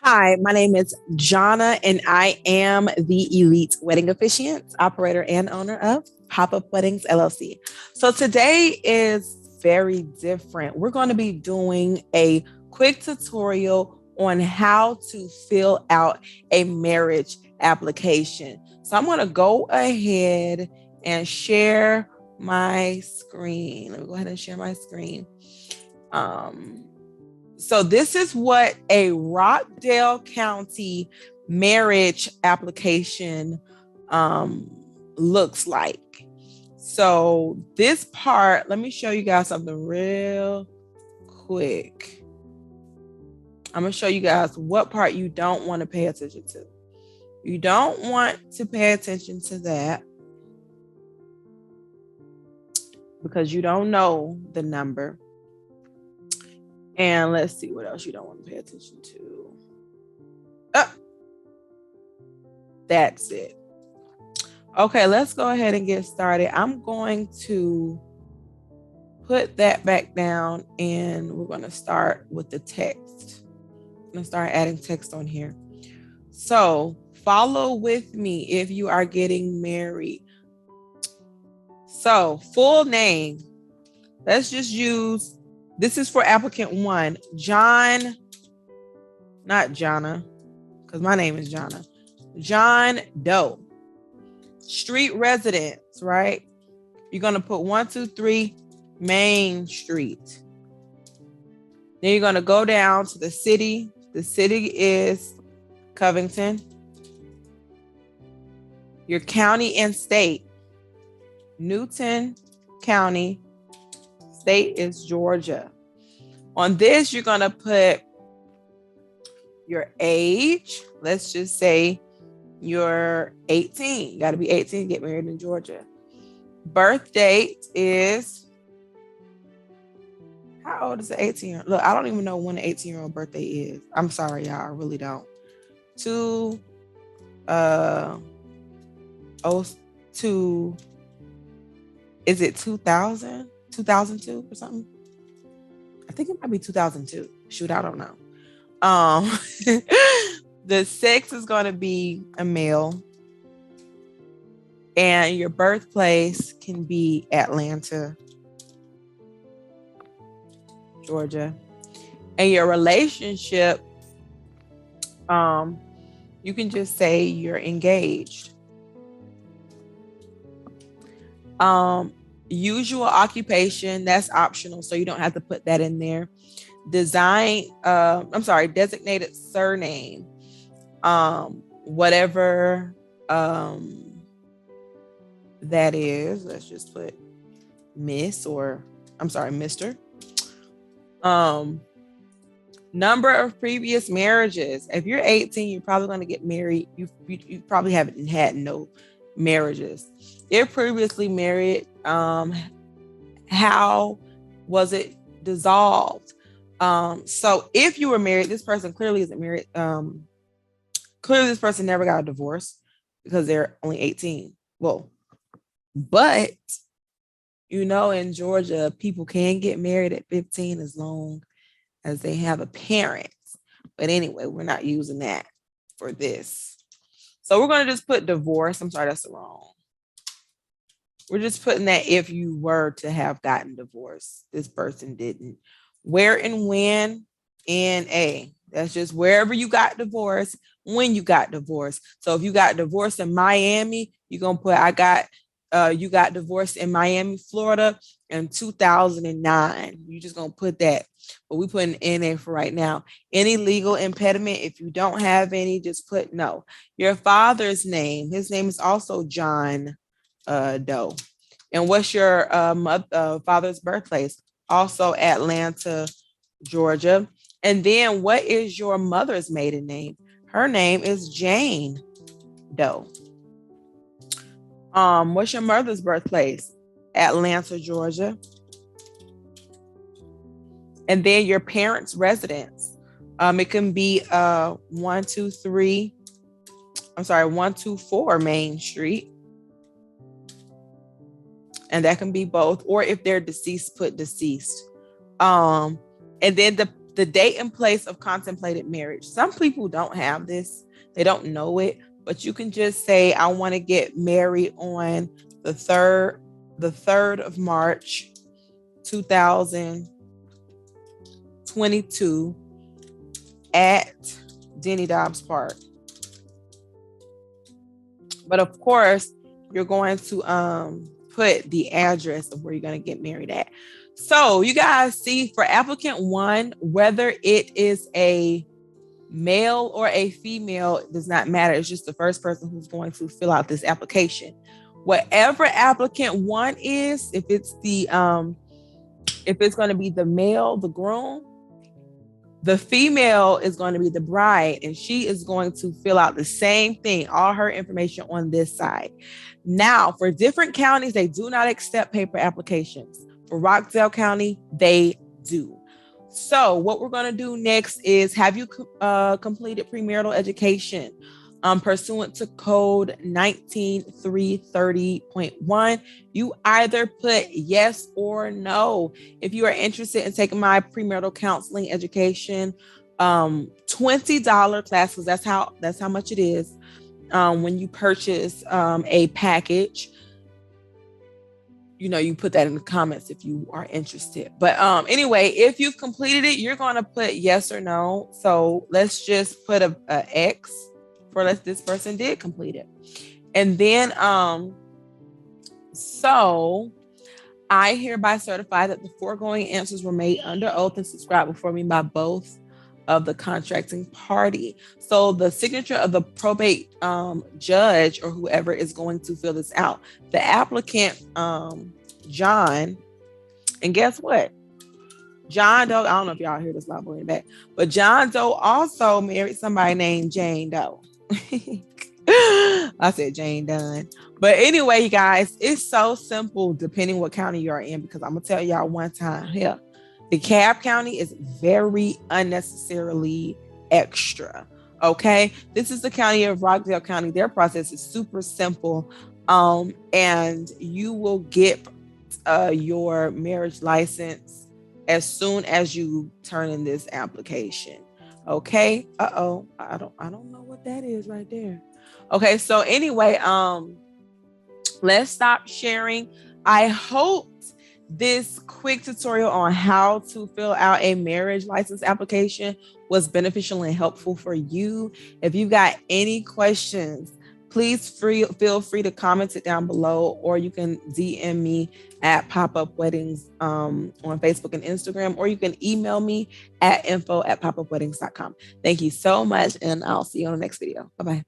Hi, my name is Jonna, and I am the elite wedding officiant, operator, and owner of Pop Up Weddings LLC. So today is very different. We're going to be doing a quick tutorial on how to fill out a marriage application. So I'm going to go ahead and share my screen. Let me go ahead and share my screen. So this is what a Rockdale County marriage application looks like. So this part, let me show you guys something real quick. I'm going to show you guys what part you don't want to pay attention to. You don't want to pay attention to that because you don't know the number. And let's see what else you don't want to pay attention to. Oh, that's it. Okay, let's go ahead and get started. I'm going to put that back down and we're going to start with the text. I'm going to start adding text on here. So follow with me if you are getting married. So full name, let's just use, this is for applicant one, John, not Jonna, because my name is Jonna, John Doe. Street residence, right? You're going to put 123 Main Street. Then you're going to go down to the city. The city is Covington. Your county and state, Newton County. State is Georgia. On this, you're going to put your age. Let's just say you're 18. You got to be 18 to get married in Georgia. Birth date is, how old is the 18? Look, I don't even know when the 18-year-old birthday is. I'm sorry, y'all. I really don't. Is it 2000? 2002 or something? I think it might be 2002. Shoot, I don't know. The sex is going to be a male. And your birthplace can be Atlanta, Georgia. And your relationship, you can just say you're engaged. Usual occupation, that's optional, so you don't have to put that in there. Designated surname, whatever that is. Let's just put Mr. Number of previous marriages. If you're 18, you're probably going to get married. You probably haven't had no marriages. If previously married, how was it dissolved? So if you were married, this person clearly isn't married. Clearly this person never got a divorce because they're only 18. Well, but in Georgia, people can get married at 15 as long as they have a parent. But anyway, we're not using that for this. So we're going to just put divorce. I'm sorry, that's wrong. We're just putting that if you were to have gotten divorced. This person didn't. Where and when, NA. That's just wherever you got divorced, when you got divorced. So if you got divorced in Miami, you're going to put, you got divorced in Miami, Florida in 2009. You're just going to put that. But we put an NA for right now. Any legal impediment, if you don't have any, just put no. Your father's name, his name is also John Doe. And what's your father's birthplace? Also Atlanta, Georgia. And then what is your mother's maiden name? Her name is Jane Doe. What's your mother's birthplace? Atlanta, Georgia. And then your parents' residence. It can be 124 Main Street. And that can be both. Or if they're deceased, put deceased. And then the date and place of contemplated marriage. Some people don't have this. They don't know it, but you can just say, I want to get married on the 3rd of March, 2022 at Denny Dobbs Park. But of course, you're going to put the address of where you're going to get married at. So you guys see, for applicant 1, whether it is a male or a female, it does not matter. It's just the first person who's going to fill out this application. Whatever applicant 1 is, if it's going to be the male, the groom, the female is going to be the bride, and she is going to fill out the same thing, all her information on this side. Now, for different counties, they do not accept paper applications. For Rockdale County, they do. So what we're going to do next is, have you completed premarital education pursuant to code 19330.1? You either put yes or no. If you are interested in taking my premarital counseling education, $20 class, because that's how much it is when you purchase a package. You put that in the comments if you are interested. But anyway, if you've completed it, you're going to put yes or no. So let's just put a X for this person did complete it. And then, so I hereby certify that the foregoing answers were made under oath and subscribed before me by both of the contracting party. So the signature of the probate judge or whoever is going to fill this out, the applicant, John, and guess what? John Doe, I don't know if y'all hear this loud boy in the back, but John Doe also married somebody named Jane Doe. I said Jane Dunn. But anyway, you guys, it's so simple depending what county you're in, because I'm going to tell y'all one time here, DeKalb County is very unnecessarily extra. Okay. This is the county of Rockdale County. Their process is super simple. And you will get your marriage license as soon as you turn in this application. Okay. I don't know what that is right there. Okay. So anyway, let's stop sharing. I hope this quick tutorial on how to fill out a marriage license application was beneficial and helpful for you. If you got any questions, please feel free to comment it down below, or you can DM me at Pop-Up Weddings on Facebook and Instagram, or you can email me at info@popupweddings.com. Thank you so much, and I'll see you on the next video. Bye-bye.